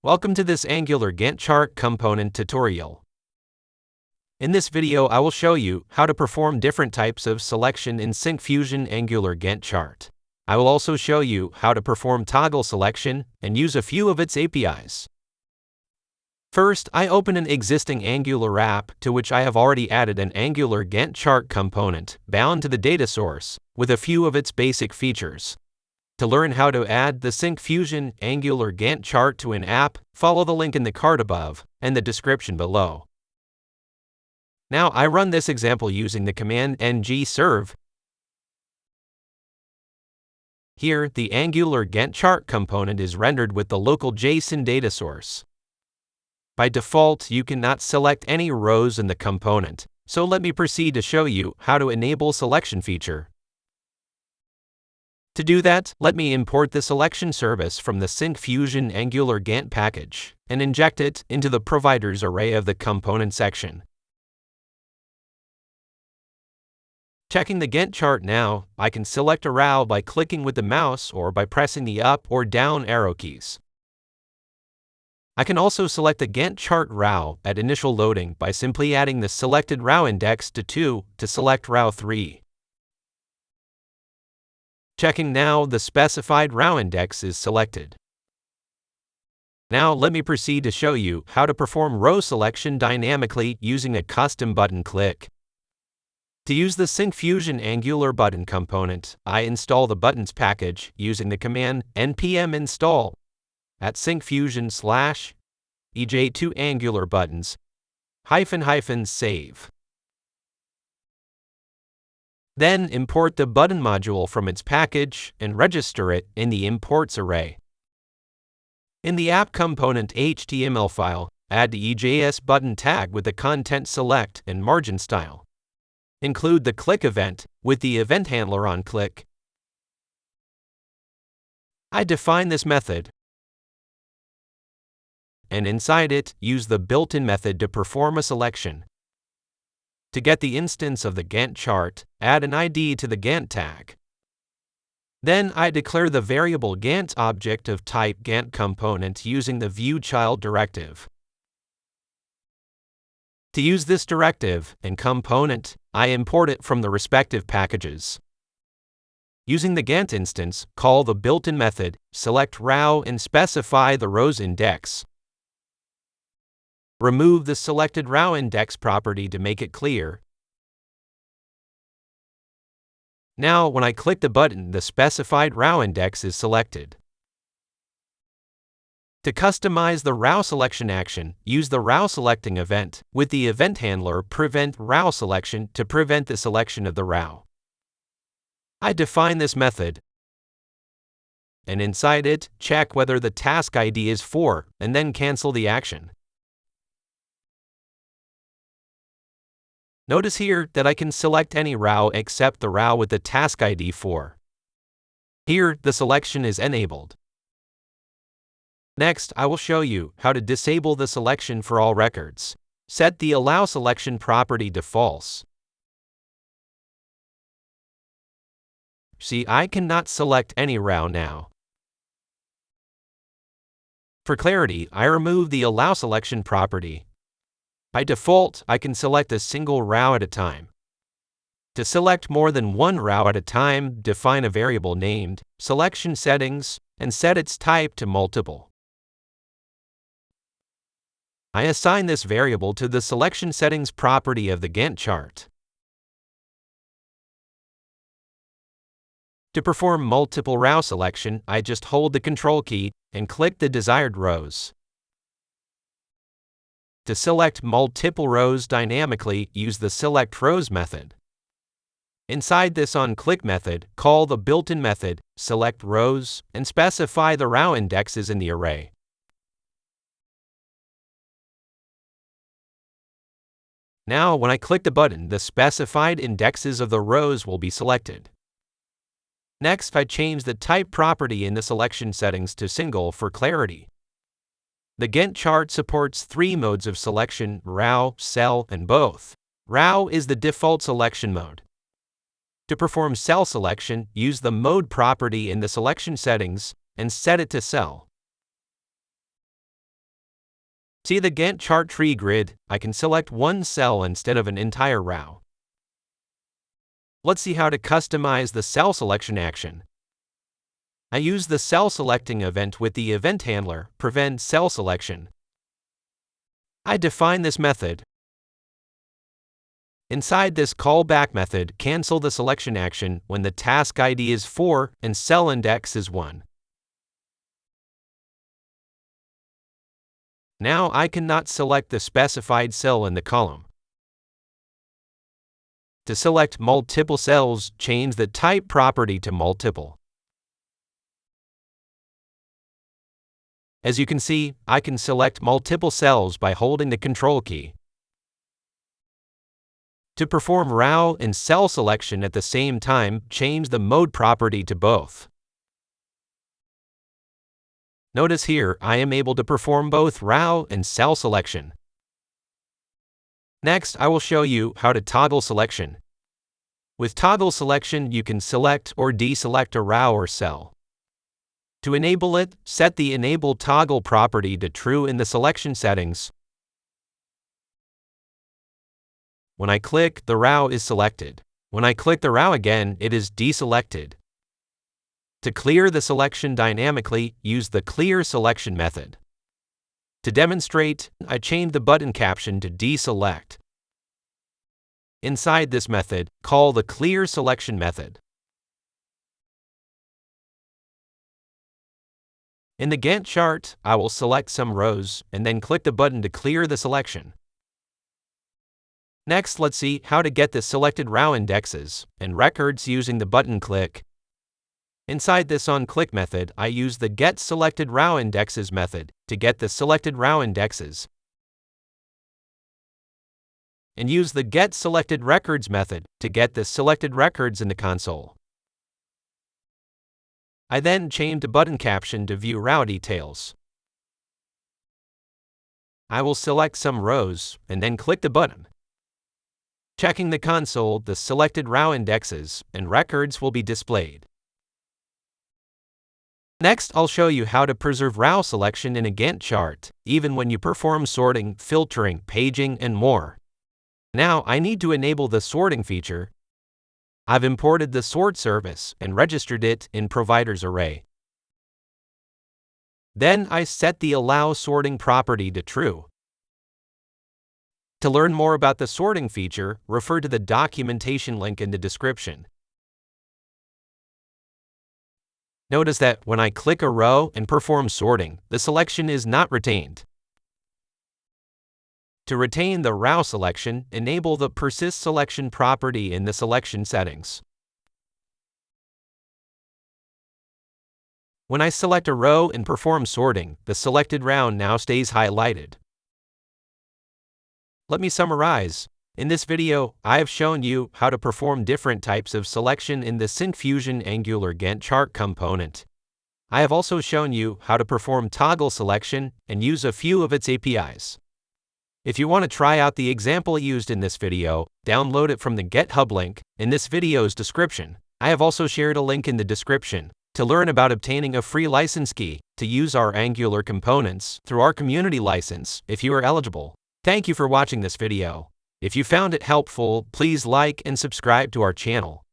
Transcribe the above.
Welcome to this Angular Gantt Chart component tutorial. In this video, I will show you how to perform different types of selection in Syncfusion Angular Gantt Chart. I will also show you how to perform toggle selection and use a few of its APIs. First, I open an existing Angular app to which I have already added an Angular Gantt Chart component bound to the data source with a few of its basic features. To learn how to add the Syncfusion Angular Gantt Chart to an app, follow the link in the card above and the description below. Now I run this example using the command ng-serve. Here, the Angular Gantt Chart component is rendered with the local JSON data source. By default, you cannot select any rows in the component, so let me proceed to show you how to enable selection feature. To do that, let me import the selection service from the Syncfusion Angular Gantt package and inject it into the providers array of the component section. Checking the Gantt chart now, I can select a row by clicking with the mouse or by pressing the up or down arrow keys. I can also select the Gantt chart row at initial loading by simply adding the selected row index to 2 to select row 3. Checking now, the specified row index is selected. Now let me proceed to show you how to perform row selection dynamically using a custom button click. To use the Syncfusion Angular button component, I install the buttons package using the command npm install at syncfusion/ej2angular buttons --save. Then import the button module from its package and register it in the imports array. In the app component HTML file, add the EJS button tag with the content select and margin style. Include the click event with the event handler on click. I define this method, and inside it, use the built-in method to perform a selection. To get the instance of the Gantt chart, add an ID to the Gantt tag. Then I declare the variable Gantt object of type Gantt component using the viewChild directive. To use this directive and component, I import it from the respective packages. Using the Gantt instance, call the built-in method, select row and specify the row's index. Remove the selected row index property to make it clear. Now, when I click the button, the specified row index is selected. To customize the row selection action, use the row selecting event with the event handler prevent row selection to prevent the selection of the row. I define this method, and inside it, check whether the task ID is 4 and then cancel the action. Notice here that I can select any row except the row with the task ID 4. Here, the selection is enabled. Next, I will show you how to disable the selection for all records. Set the allow selection property to false. See, I cannot select any row now. For clarity, I remove the allow selection property. By default, I can select a single row at a time. To select more than one row at a time, define a variable named selection settings and set its type to multiple. I assign this variable to the selection settings property of the Gantt chart. To perform multiple row selection, I just hold the Control key and click the desired rows. To select multiple rows dynamically, use the select rows method. Inside this onClick method, call the built-in method, select rows, and specify the row indexes in the array. Now, when I click the button, the specified indexes of the rows will be selected. Next, I change the type property in the selection settings to single for clarity. The Gantt chart supports 3 modes of selection: row, cell, and both. Row is the default selection mode. To perform cell selection, use the mode property in the selection settings and set it to cell. See the Gantt chart tree grid? I can select one cell instead of an entire row. Let's see how to customize the cell selection action. I use the cell selecting event with the event handler, prevent cell selection. I define this method. Inside this callback method, cancel the selection action when the task ID is 4 and cell index is 1. Now I cannot select the specified cell in the column. To select multiple cells, change the type property to multiple. As you can see, I can select multiple cells by holding the Control key. To perform row and cell selection at the same time, change the mode property to both. Notice here, I am able to perform both row and cell selection. Next, I will show you how to toggle selection. With toggle selection, you can select or deselect a row or cell. To enable it, set the Enable Toggle property to True in the selection settings. When I click, the row is selected. When I click the row again, it is deselected. To clear the selection dynamically, use the Clear Selection method. To demonstrate, I changed the button caption to Deselect. Inside this method, call the Clear Selection method. In the Gantt chart, I will select some rows and then click the button to clear the selection. Next, let's see how to get the selected row indexes and records using the button click. Inside this onClick method, I use the getSelectedRowIndexes method to get the selected row indexes, and use the getSelectedRecords method to get the selected records in the console. I then change the button caption to view row details. I will select some rows and then click the button. Checking the console, the selected row indexes and records will be displayed. Next, I'll show you how to preserve row selection in a Gantt chart, even when you perform sorting, filtering, paging, and more. Now, I need to enable the sorting feature. I've imported the sort service and registered it in providers array. Then I set the allow sorting property to true. To learn more about the sorting feature, refer to the documentation link in the description. Notice that when I click a row and perform sorting, the selection is not retained. To retain the row selection, enable the Persist selection property in the selection settings. When I select a row and perform sorting, the selected row now stays highlighted. Let me summarize. In this video, I have shown you how to perform different types of selection in the Syncfusion Angular Gantt Chart component. I have also shown you how to perform toggle selection and use a few of its APIs. If you want to try out the example used in this video, download it from the GitHub link in this video's description. I have also shared a link in the description to learn about obtaining a free license key to use our Angular components through our community license if you are eligible. Thank you for watching this video. If you found it helpful, please like and subscribe to our channel.